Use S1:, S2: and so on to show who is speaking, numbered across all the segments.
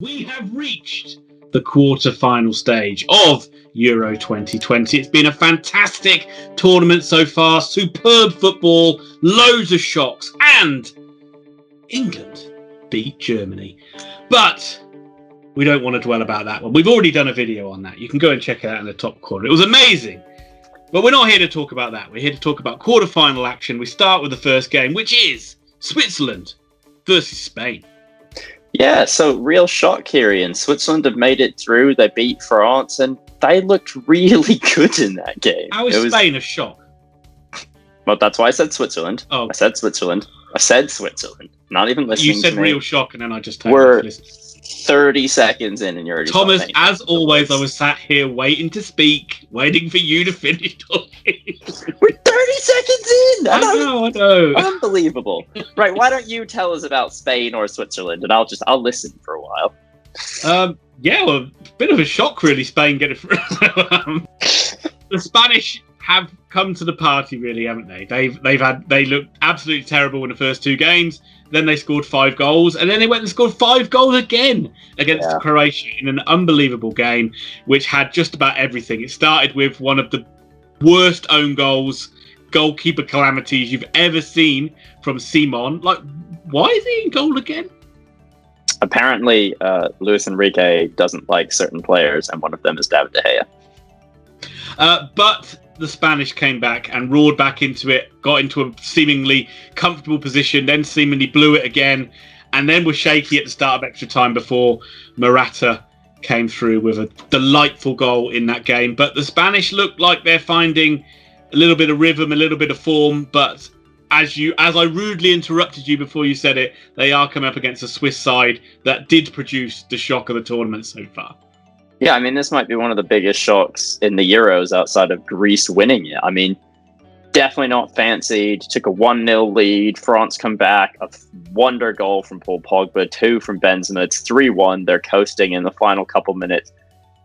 S1: We have reached the quarter-final stage of Euro 2020. It's been a fantastic tournament so far, superb football, loads of shocks, and England beat Germany. But we don't want to dwell about that one. We've already done a video on that. You can go and check it out in the top corner. It was amazing. But we're not here to talk about that. We're here to talk about quarter-final action. We start with the first game, which is Switzerland versus Spain.
S2: Yeah, so real shock here, Ian. Switzerland have made it through. They beat France, and they looked really good in that game.
S1: How is Spain a shock?
S2: Well, that's why I said Switzerland.
S1: Oh.
S2: I said Switzerland. Not even listening to me.
S1: You said real shock, and then I just
S2: We're 30 seconds in, and you're already
S1: Thomas, as always, I was sat here waiting to speak, waiting for you to finish talking.
S2: We're 30 seconds in!
S1: I know.
S2: Unbelievable. Right, why don't you tell us about Spain or Switzerland, and I'll listen for a while.
S1: Yeah, well, a bit of a shock, really, Spain getting through. The Spanish have come to the party, really, haven't they? They looked absolutely terrible in the first two games. Then they scored 5 goals, and then they went and scored 5 goals again against Croatia in an unbelievable game, which had just about everything. It started with one of the worst own goals, goalkeeper calamities you've ever seen from Simon. Like, why is he in goal again?
S2: Apparently, Luis Enrique doesn't like certain players, and one of them is David De Gea.
S1: But the Spanish came back and roared back into it, got into a seemingly comfortable position, then seemingly blew it again, and then were shaky at the start of extra time before Morata came through with a delightful goal in that game. But the Spanish look like they're finding a little bit of rhythm, a little bit of form, but as I rudely interrupted you before you said it, they are coming up against a Swiss side that did produce the shock of the tournament so far.
S2: Yeah, I mean, this might be one of the biggest shocks in the Euros outside of Greece winning it. I mean, definitely not fancied. Took a 1-0 lead. France come back. A wonder goal from Paul Pogba. 2 from Benzema. It's 3-1. They're coasting in the final couple minutes.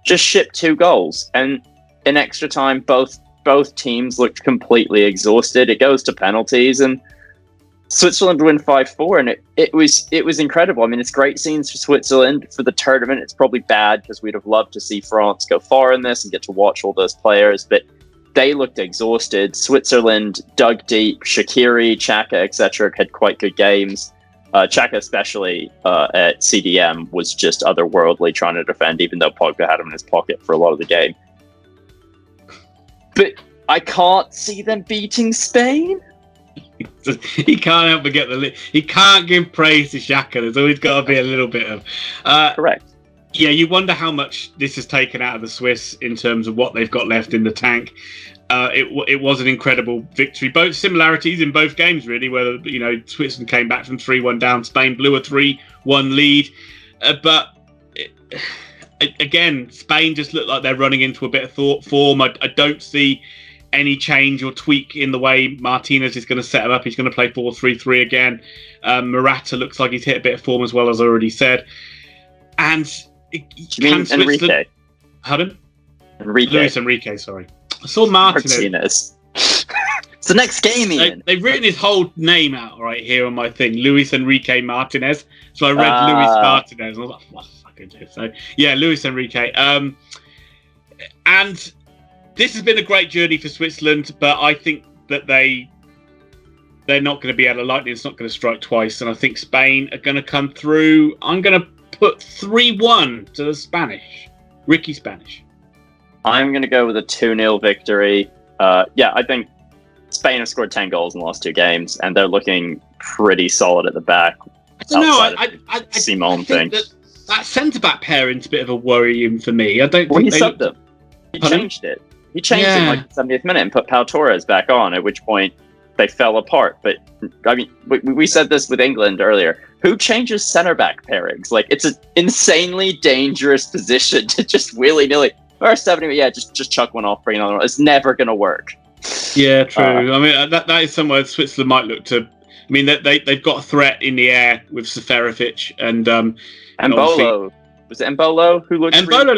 S2: Just shipped 2 goals. And in extra time, both teams looked completely exhausted. It goes to penalties, and Switzerland win 5-4, and it was incredible. I mean, it's great scenes for Switzerland for the tournament. It's probably bad because we'd have loved to see France go far in this and get to watch all those players, but they looked exhausted. Switzerland dug deep. Shaqiri, Xhaka, etc. had quite good games. Xhaka, especially at CDM, was just otherworldly trying to defend, even though Pogba had him in his pocket for a lot of the game. But I can't see them beating Spain.
S1: He can't help but get he can't give praise to Xhaka. There's always got to be a little bit of
S2: correct.
S1: Yeah, you wonder how much this has taken out of the Swiss in terms of what they've got left in the tank. It was an incredible victory. Both similarities in both games, really. Where Switzerland came back from 3-1 down, Spain blew a 3-1 lead, again, Spain just look like they're running into a bit of form. I don't see any change or tweak in the way Martinez is going to set him up. He's going to play 4-3-3 again. Morata looks like he's hit a bit of form as well, as I already said. And
S2: Enrique?
S1: Pardon?
S2: Luis
S1: Enrique, sorry. I saw Martinez.
S2: It's the next game, Ian.
S1: They've written his whole name out right here on my thing, Luis Enrique Martinez. So I read Luis Martinez, and I was like, what the fuck is this? So, yeah, Luis Enrique. And this has been a great journey for Switzerland, but I think that they're not going to be able to lightning. It's not going to strike twice, and I think Spain are going to come through. I'm going to put 3-1 to the Spanish. Ricky Spanish.
S2: I'm going to go with a 2-0 victory. I think Spain have scored 10 goals in the last 2 games, and they're looking pretty solid at the back.
S1: I don't know.
S2: Simon thing.
S1: That centre-back pairing's a bit of a worrying for me. I don't think
S2: he subbed them. He changed it. He changed it in like the 70th minute and put Pau Torres back on, at which point they fell apart. But, I mean, we said this with England earlier. Who changes centre-back pairings? Like, it's an insanely dangerous position to just willy-nilly. Or 70, just chuck one off, bring another one. It's never going to work.
S1: Yeah, true. I mean, that is somewhere Switzerland might look to. I mean, they've got a threat in the air with Seferovic and
S2: Embolo. Was it Embolo who looked?
S1: Embolo,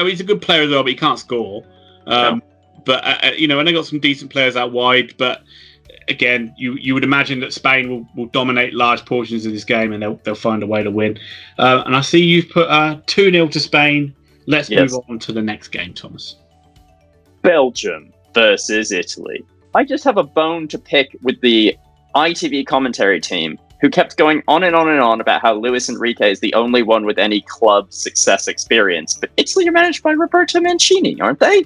S1: he's a good player as well, but he can't score. But and they got some decent players out wide. But again, you would imagine that Spain will dominate large portions of this game, and they'll find a way to win. And I see you've put 2-0 to Spain. Let's move on to the next game, Thomas.
S2: Belgium versus Italy. I just have a bone to pick with the ITV commentary team, who kept going on and on and on about how Luis Enrique is the only one with any club success experience. But Italy are managed by Roberto Mancini, aren't they?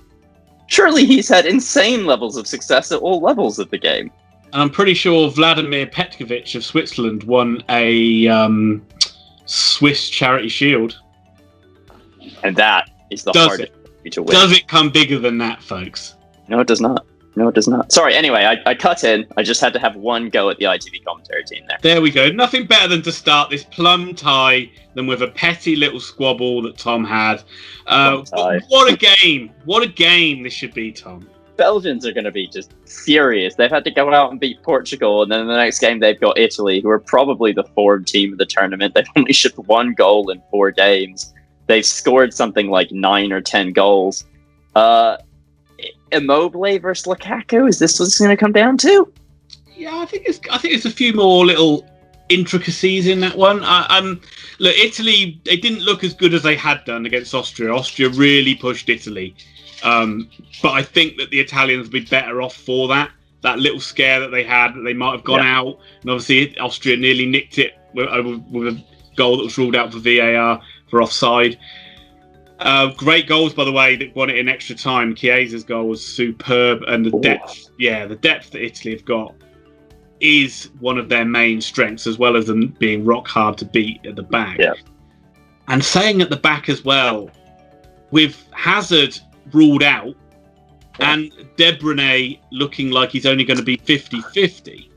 S2: Surely he's had insane levels of success at all levels of the game.
S1: And I'm pretty sure Vladimir Petkovic of Switzerland won a Swiss Charity Shield.
S2: And that is the hardest to win.
S1: Does it come bigger than that, folks?
S2: No, it does not. Sorry, anyway, I cut in. I just had to have one go at the ITV commentary team there.
S1: There we go. Nothing better than to start this plum tie than with a petty little squabble that Tom had. What a game. What a game this should be, Tom.
S2: Belgians are going to be just furious. They've had to go out and beat Portugal, and then in the next game they've got Italy, who are probably the form team of the tournament. They've only shipped 1 goal in 4 games. They've scored something like 9 or 10 goals. Immobile versus Lukaku, is this what it's going to come down to?
S1: Yeah, I think it's a few more little intricacies in that one. Look, Italy, they didn't look as good as they had done against Austria. Austria really pushed Italy. But I think that the Italians would be better off for that little scare that they had, that they might have gone out. And obviously Austria nearly nicked it with a goal that was ruled out for VAR for offside. Great goals, by the way, that won it in extra time. Chiesa's goal was superb, and the depth that Italy have got is one of their main strengths, as well as them being rock hard to beat at the back. Yeah. And saying at the back as well, with Hazard ruled out and De Bruyne looking like he's only going to be 50-50,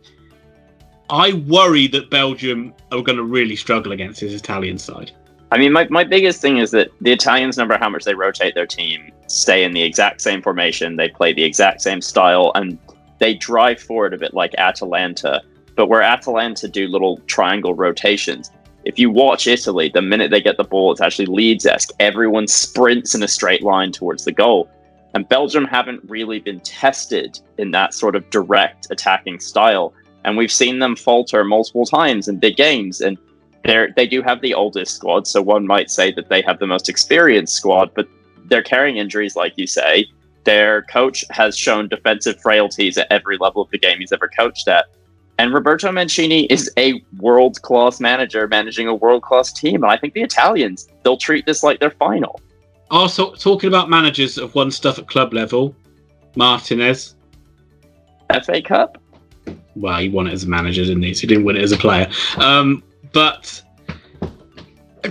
S1: I worry that Belgium are going to really struggle against this Italian side.
S2: I mean, my biggest thing is that the Italians, no matter how much they rotate their team, stay in the exact same formation, they play the exact same style, and they drive forward a bit like Atalanta. But where Atalanta do little triangle rotations, if you watch Italy, the minute they get the ball, it's actually Leeds-esque. Everyone sprints in a straight line towards the goal. And Belgium haven't really been tested in that sort of direct attacking style. And we've seen them falter multiple times in big games. And they do have the oldest squad, so one might say that they have the most experienced squad, but they're carrying injuries, like you say. Their coach has shown defensive frailties at every level of the game he's ever coached at. And Roberto Mancini is a world-class manager managing a world-class team. And I think the Italians, they'll treat this like their final.
S1: Also, talking about managers that have won stuff at club level, Martinez.
S2: FA Cup?
S1: Well, he won it as a manager, didn't he? So he didn't win it as a player. But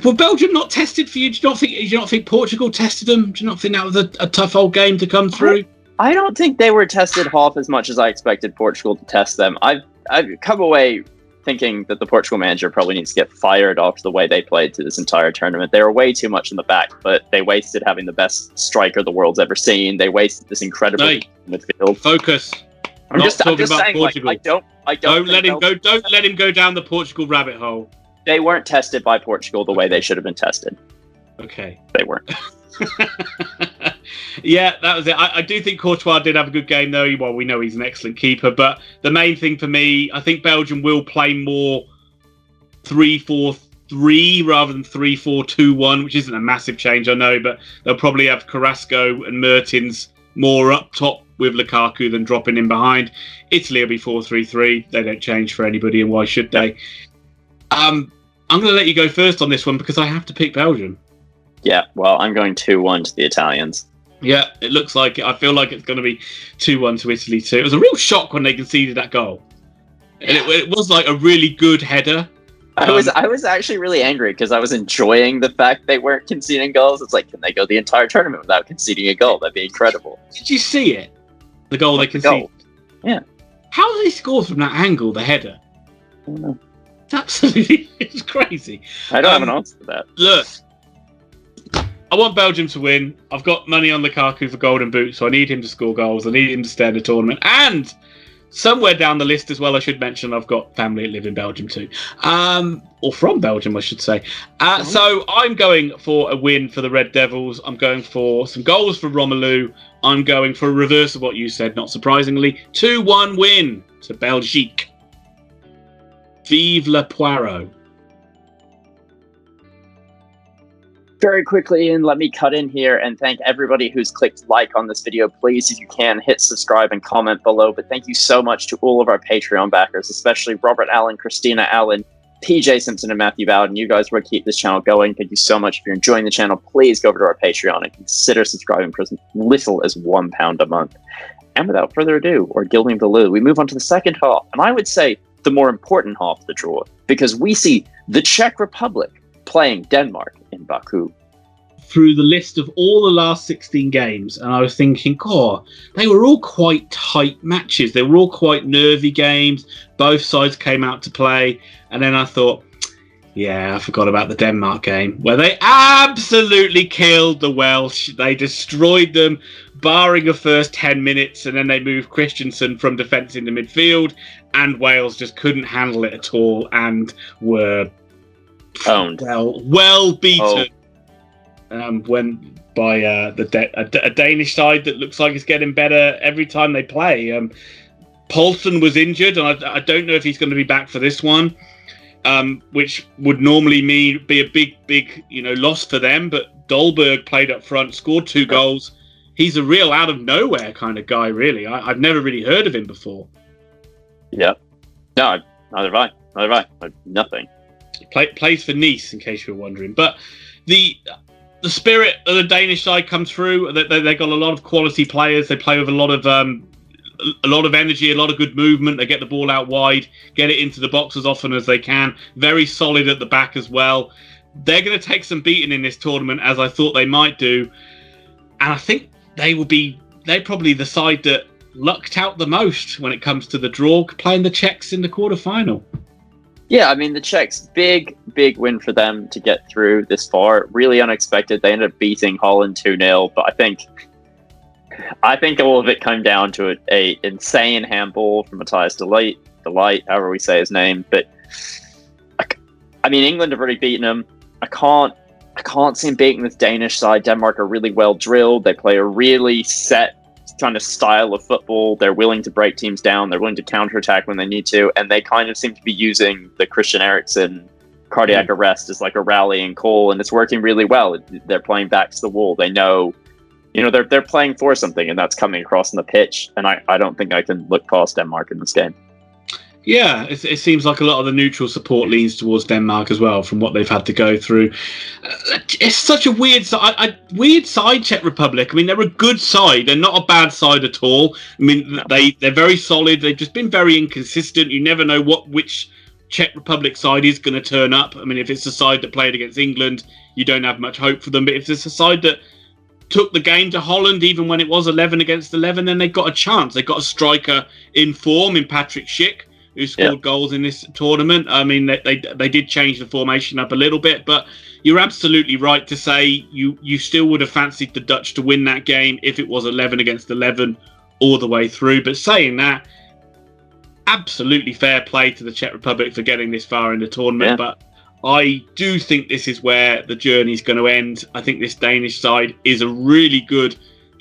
S1: were Belgium not tested for you? Do you not think Portugal tested them? Do you not think that was a tough old game to come through?
S2: I don't think they were tested half as much as I expected Portugal to test them. I've come away thinking that the Portugal manager probably needs to get fired after the way they played through this entire tournament. They were way too much in the back, but they wasted having the best striker the world's ever seen. They wasted this incredible midfield.
S1: Focus.
S2: I'm just saying, Portugal. Like,
S1: Don't let him go down the Portugal rabbit hole.
S2: They weren't tested by Portugal the way they should have been tested.
S1: Okay.
S2: They weren't.
S1: Yeah, that was it. I do think Courtois did have a good game, though. Well, we know he's an excellent keeper, but the main thing for me, I think Belgium will play more 3-4-3 rather than 3-4-2-1, which isn't a massive change, I know, but they'll probably have Carrasco and Mertens more up top with Lukaku than dropping in behind. Italy will be 4-3-3. They don't change for anybody, and why should they? I'm going to let you go first on this one because I have to pick Belgium.
S2: Yeah, well, I'm going 2-1 to the Italians.
S1: Yeah, it looks like it. I feel like it's going to be 2-1 to Italy too. It was a real shock when they conceded that goal. And it was like a really good header.
S2: I was actually really angry because I was enjoying the fact they weren't conceding goals. It's like, can they go the entire tournament without conceding a goal? That'd be incredible.
S1: Did you see it? The goal they conceded?
S2: Yeah.
S1: How did they score from that angle, the header?
S2: I don't know.
S1: It's absolutely it's crazy.
S2: I don't have an answer to that.
S1: Look, I want Belgium to win. I've got money on Lukaku for Golden Boot, so I need him to score goals. I need him to stay in the tournament. And somewhere down the list as well, I should mention I've got family that live in Belgium too. Or from Belgium, I should say. So I'm going for a win for the Red Devils. I'm going for some goals for Romelu. I'm going for a reverse of what you said, not surprisingly. 2-1 win to Belgique. Vive le Poirot.
S2: Very quickly, and let me cut in here and thank everybody who's clicked like on this video. Please, if you can, hit subscribe and comment below. But thank you so much to all of our Patreon backers, especially Robert Allen, Christina Allen, PJ Simpson, and Matthew Bowden. You guys will keep this channel going. Thank you so much. If you're enjoying the channel, please go over to our Patreon and consider subscribing for as little as £1 a month. And without further ado, or gilding the lily, we move on to the second half. And I would say the more important half of the draw, because we see the Czech Republic playing Denmark in Baku.
S1: Through the list of all the last 16 games, and I was thinking, they were all quite tight matches. They were all quite nervy games. Both sides came out to play. And then I thought, I forgot about the Denmark game, where they absolutely killed the Welsh. They destroyed them, barring the first 10 minutes, and then they moved Christensen from defence into midfield, and Wales just couldn't handle it at all and were
S2: owned.
S1: Well beaten. When by a Danish side that looks like it's getting better every time they play. Poulsen was injured, and I don't know if he's going to be back for this one, which would normally be a big loss for them. But Dolberg played up front, scored 2 goals. He's a real out of nowhere kind of guy, really. I've never really heard of him before.
S2: Yeah, no, neither have I. Nothing.
S1: Plays for Nice, in case you were wondering. But the spirit of the Danish side comes through. They got a lot of quality players. They play with a lot of energy, a lot of good movement. They get the ball out wide, get it into the box as often as they can. Very solid at the back as well. They're going to take some beating in this tournament, as I thought they might do. And I think they're probably the side that lucked out the most when it comes to the draw, playing the Czechs in the quarterfinal.
S2: Yeah, I mean, the Czechs, big win for them to get through this far. Really unexpected. They ended up beating Holland 2-0, but I think all of it came down to a insane handball from Matthias Delight, however we say his name. But I mean, England have already beaten them. I can't see them beating this Danish side. Denmark are really well drilled. They play a really set kind of style of football. They're willing to break teams down. They're willing to counterattack when they need to, and they kind of seem to be using the Christian Eriksen cardiac arrest as like a rallying call, and it's working really well. They're playing back to the wall. They know, they're playing for something, and that's coming across on the pitch. And I don't think I can look past Denmark in this game.
S1: Yeah, it seems like a lot of the neutral support leans towards Denmark as well, from what they've had to go through. It's such a weird side, Czech Republic. I mean, they're a good side. They're not a bad side at all. I mean, they're very solid. They've just been very inconsistent. You never know which Czech Republic side is going to turn up. I mean, if it's the side that played against England, you don't have much hope for them. But if it's a side that took the game to Holland, even when it was 11 against 11, then they've got a chance. They've got a striker in form in Patrick Schick, who scored goals in this tournament. I mean, they did change the formation up a little bit, but you're absolutely right to say you still would have fancied the Dutch to win that game if it was 11 against 11 all the way through. But saying that, absolutely fair play to the Czech Republic for getting this far in the tournament. Yeah. But I do think this is where the journey's going to end. I think this Danish side is a really good,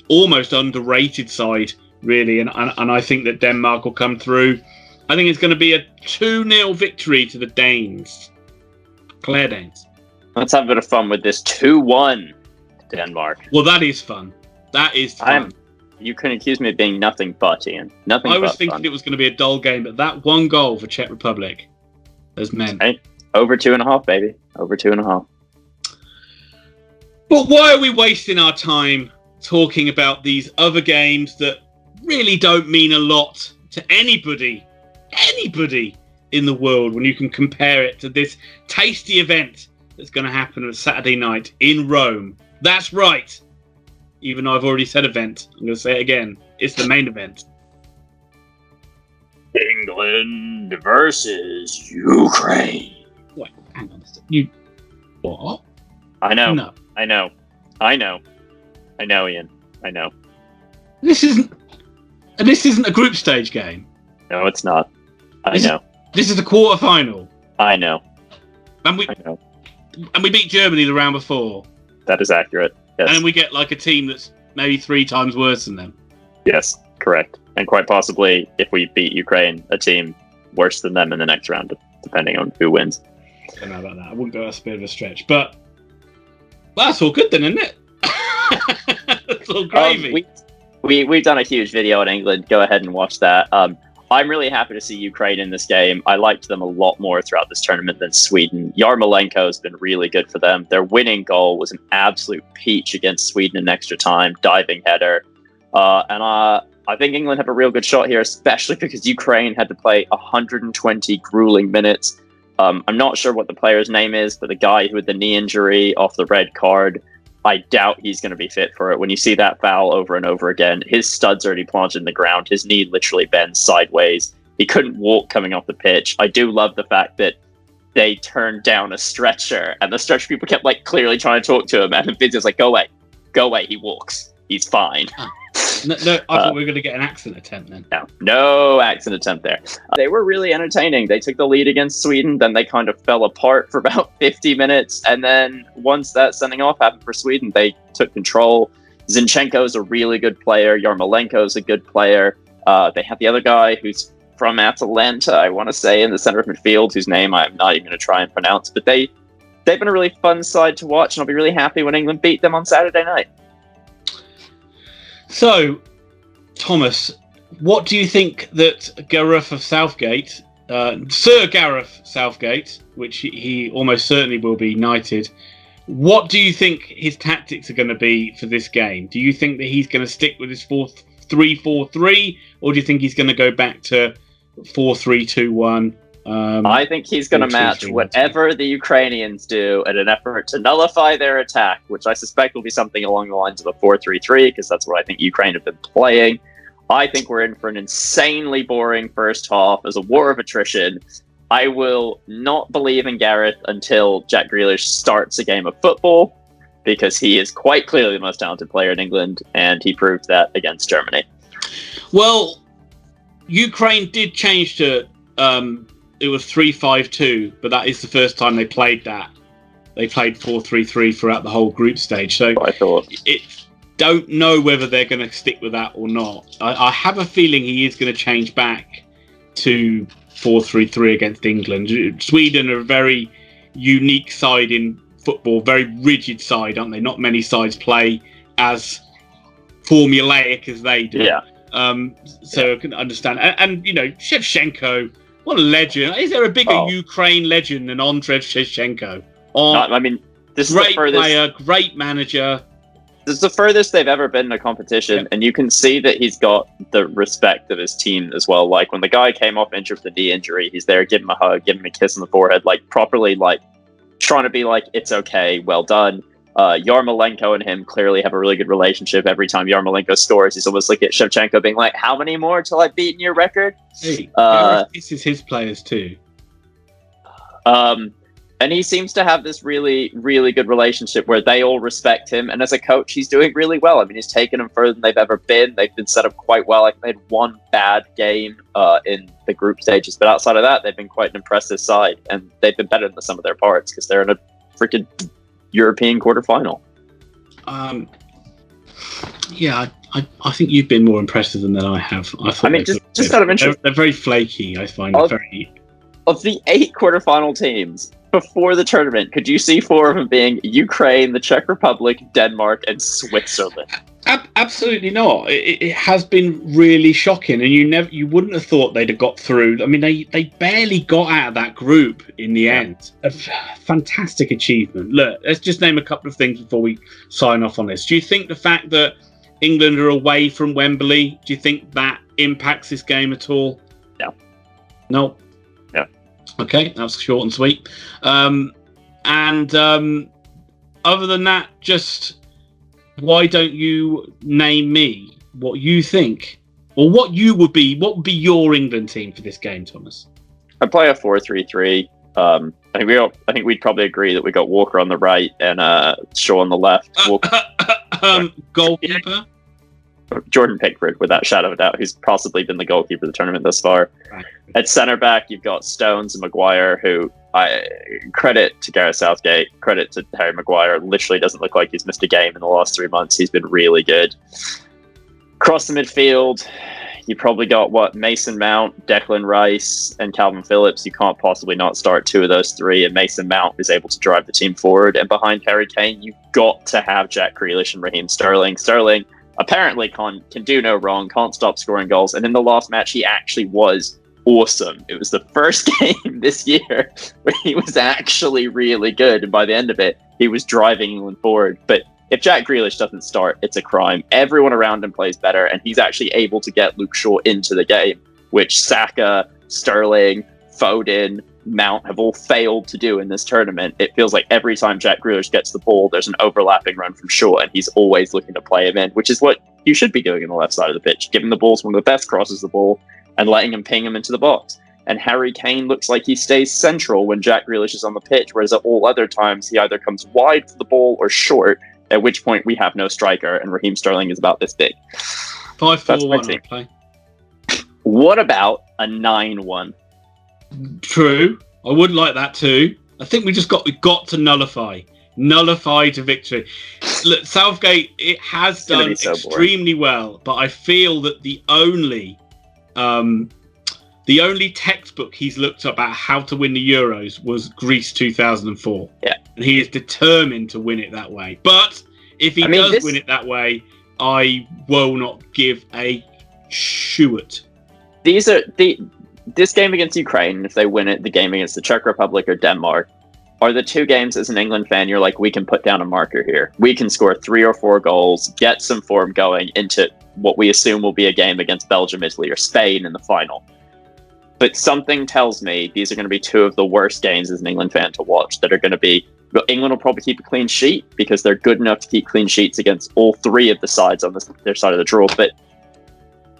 S1: almost underrated side, really. And I think that Denmark will come through. I think it's going to be a 2-0 victory to the Danes. Claire Danes.
S2: Let's have a bit of fun with this 2-1 Denmark.
S1: Well, that is fun. That is fun.
S2: You couldn't accuse me of being nothing but, Ian. Nothing
S1: I
S2: but
S1: was thinking
S2: fun.
S1: It was going to be a dull game, but that one goal for Czech Republic has meant.
S2: Hey, over 2.5, baby. Over 2.5.
S1: But why are we wasting our time talking about these other games that really don't mean a lot to anybody in the world when you can compare it to this tasty event that's going to happen on Saturday night in Rome? That's right. Even though I've already said event, I'm going to say it again. It's the main event.
S2: England versus Ukraine.
S1: Wait, hang on a second. You what?
S2: I know.
S1: No.
S2: I know, Ian. I know.
S1: This isn't a group stage game.
S2: No, it's not. I know.
S1: This is the quarter-final.
S2: I know.
S1: And we beat Germany the round before.
S2: That is accurate. Yes.
S1: And then we get like a team that's maybe 3 times worse than them.
S2: Yes, correct. And quite possibly, if we beat Ukraine, a team worse than them in the next round, depending on who wins.
S1: I don't know about that. I wouldn't go that's a bit of a stretch. But that's all good then, isn't it? That's all gravy.
S2: We've done a huge video on England. Go ahead and watch that. I'm really happy to see Ukraine in this game. I liked them a lot more throughout this tournament than Sweden. Yarmolenko has been really good for them. Their winning goal was an absolute peach against Sweden in extra time, diving header. I think England have a real good shot here, especially because Ukraine had to play 120 grueling minutes. I'm not sure what the player's name is, but the guy who had the knee injury off the red card, I doubt he's going to be fit for it. When you see that foul over and over again, his stud's already planted in the ground. His knee literally bends sideways. He couldn't walk coming off the pitch. I do love the fact that they turned down a stretcher, and the stretcher people kept like clearly trying to talk to him, and the video's like, go away, he walks. He's fine.
S1: No, I thought we were going to get an accent attempt then.
S2: No accent attempt there. They were really entertaining. They took the lead against Sweden, then they kind of fell apart for about 50 minutes, and then once that sending off happened for Sweden, they took control. Zinchenko is a really good player. Yarmolenko is a good player. They have the other guy who's from Atalanta, I want to say, in the center of midfield, whose name I'm not even going to try and pronounce, but they've been a really fun side to watch, and I'll be really happy when England beat them on Saturday night.
S1: So, Thomas, what do you think that Gareth of Southgate, Sir Gareth Southgate, which he almost certainly will be knighted, what do you think his tactics are going to be for this game? Do you think that he's going to stick with his 4-3-4-3, or do you think he's going to go back to 4-3-2-1?
S2: I think he's going to match whatever the Ukrainians do in an effort to nullify their attack, which I suspect will be something along the lines of a 4-3-3, because that's what I think Ukraine have been playing. I think we're in for an insanely boring first half as a war of attrition. I will not believe in Gareth until Jack Grealish starts a game of football, because he is quite clearly the most talented player in England, and he proved that against Germany.
S1: Well, Ukraine did change to... it was 3-5-2, but that is the first time they played that. They played 4-3-3 throughout the whole group stage. So
S2: I thought.
S1: Don't know whether they're going to stick with that or not. I have a feeling he is going to change back to 4-3-3 against England. Sweden are a very unique side in football, very rigid side, aren't they? Not many sides play as formulaic as they do.
S2: Yeah.
S1: I can understand. And you know, Shevchenko, what a legend. Is there a bigger Ukraine legend than Andrei Shevchenko?
S2: I mean, this is
S1: great
S2: the furthest
S1: player, great manager.
S2: This is the furthest they've ever been in a competition, and you can see that he's got the respect of his team as well. Like, when the guy came off injured with the knee injury, he's there, give him a hug, give him a kiss on the forehead, like, properly, like, trying to be like, it's okay, well done. Yarmolenko and him clearly have a really good relationship. Every time Yarmolenko scores, he's almost like at Shevchenko being like, how many more till I've beaten your record?
S1: Hey, this is his players too.
S2: And he seems to have this really, really good relationship where they all respect him. And as a coach, he's doing really well. I mean, he's taken them further than they've ever been. They've been set up quite well. Like, they had one bad game in the group stages. But outside of that, they've been quite an impressive side. And they've been better than the sum of their parts because they're in a freaking European quarterfinal.
S1: Yeah, I think you've been more impressive than I have.
S2: I mean, just out of interest.
S1: They're very flaky, I find.
S2: Of the 8 quarterfinal teams before the tournament, could you see 4 of them being Ukraine, the Czech Republic, Denmark, and Switzerland?
S1: Absolutely not. It has been really shocking, and you wouldn't have thought they'd have got through. I mean, they barely got out of that group in the end. A fantastic achievement. Look, let's just name a couple of things before we sign off on this. Do you think the fact that England are away from Wembley, do you think that impacts this game at all?
S2: No.
S1: No.
S2: Yeah.
S1: Okay, that was short and sweet. Other than that, just why don't you name me what you think, or what would be your England team for this game, Thomas?
S2: I'd play a 4-3-3. I think we'd probably agree that we got Walker on the right and Shaw on the left.
S1: Goalkeeper?
S2: Jordan Pickford, without shadow of a doubt, who's possibly been the goalkeeper of the tournament thus far. Right. At centre back, you've got Stones and Maguire, who credit to Gareth Southgate, credit to Harry Maguire. Literally doesn't look like he's missed a game in the last 3 months. He's been really good. Across the midfield, you probably got Mason Mount, Declan Rice, and Calvin Phillips. You can't possibly not start 2 of those 3, and Mason Mount is able to drive the team forward. And behind Harry Kane, you've got to have Jack Grealish and Raheem Sterling. Sterling apparently can do no wrong, can't stop scoring goals. And in the last match, he actually was awesome. It was the first game this year where he was actually really good. And by the end of it, he was driving England forward. But if Jack Grealish doesn't start, it's a crime. Everyone around him plays better, and he's actually able to get Luke Shaw into the game, which Saka, Sterling, Foden, Mount have all failed to do in this tournament. It feels like every time Jack Grealish gets the ball, there's an overlapping run from Shaw, and he's always looking to play him in, which is what you should be doing on the left side of the pitch, giving the ball to one of the best crosses the ball and letting him ping him into the box. And Harry Kane looks like he stays central when Jack Grealish is on the pitch, whereas at all other times he either comes wide for the ball or short, at which point we have no striker, and Raheem Sterling is about this big.
S1: 5-4-1 play.
S2: What about a 9-1?
S1: True. I would like that too. I think we've got to nullify to victory. Look, Southgate, it has done extremely well, but I feel that the only textbook he's looked up about how to win the Euros was Greece 2004.
S2: Yeah.
S1: And he is determined to win it that way. But if he does win it that way, I will not give a shit.
S2: This game against Ukraine, if they win it, the game against the Czech Republic or Denmark, are the 2 games as an England fan you're like, we can put down a marker here. We can score 3 or 4 goals, get some form going into what we assume will be a game against Belgium, Italy, or Spain in the final. But something tells me these are going to be 2 of the worst games as an England fan to watch that are going to be... England will probably keep a clean sheet because they're good enough to keep clean sheets against all 3 of the sides on their side of the draw, but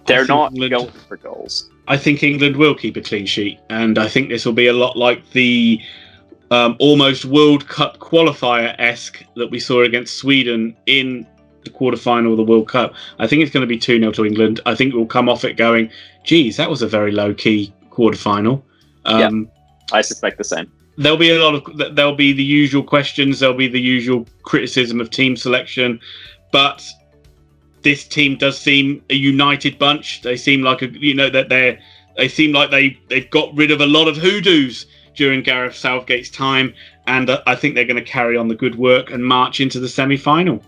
S2: they're not going for goals.
S1: I think England will keep a clean sheet, and I think this will be a lot like the almost World Cup qualifier-esque that we saw against Sweden in the quarterfinal of the World Cup. I think it's going to be 2-0 to England. I think we'll come off it going, geez, that was a very low-key quarterfinal.
S2: I suspect the same.
S1: There'll be the usual questions. There'll be the usual criticism of team selection, but this team does seem a united bunch. They seem like they've got rid of a lot of hoodoos during Gareth Southgate's time, and I think they're going to carry on the good work and march into the semi-final.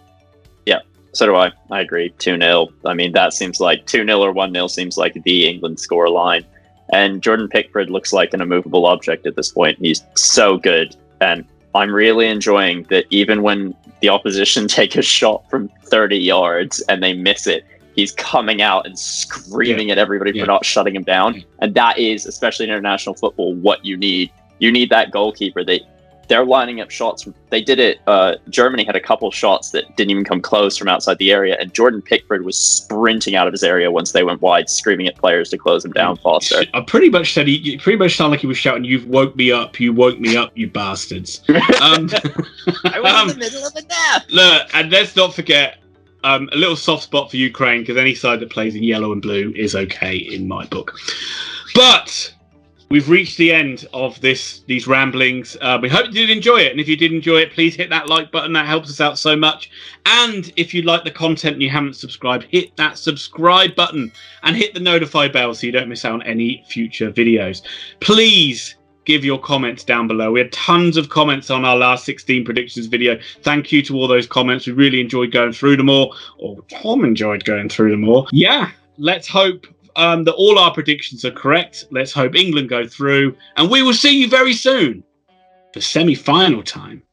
S2: Yeah, so do I. I agree. 2-0. I mean, that seems like 2-0 or 1-0 seems like the England score line. And Jordan Pickford looks like an immovable object at this point. He's so good. And I'm really enjoying that even when the opposition take a shot from 30 yards and they miss it, he's coming out and screaming at everybody for not shutting him down. And that is, especially in international football, what you need. You need that goalkeeper. They're lining up shots. They did it. Germany had a couple shots that didn't even come close from outside the area, and Jordan Pickford was sprinting out of his area once they went wide, screaming at players to close him down faster.
S1: I pretty much said he pretty much sounded like he was shouting, "You've woke me up! You woke me up! You bastards!"
S2: I was in the middle of a nap.
S1: Look, and let's not forget a little soft spot for Ukraine, because any side that plays in yellow and blue is okay in my book. But we've reached the end of these ramblings. We hope you did enjoy it. And if you did enjoy it, please hit that like button. That helps us out so much. And if you like the content and you haven't subscribed, hit that subscribe button and hit the notify bell so you don't miss out on any future videos. Please give your comments down below. We had tons of comments on our last 16 predictions video. Thank you to all those comments. We really enjoyed going through them all. Or Tom enjoyed going through them all. Yeah, let's hope that all our predictions are correct. Let's hope England go through, and we will see you very soon for semi-final time.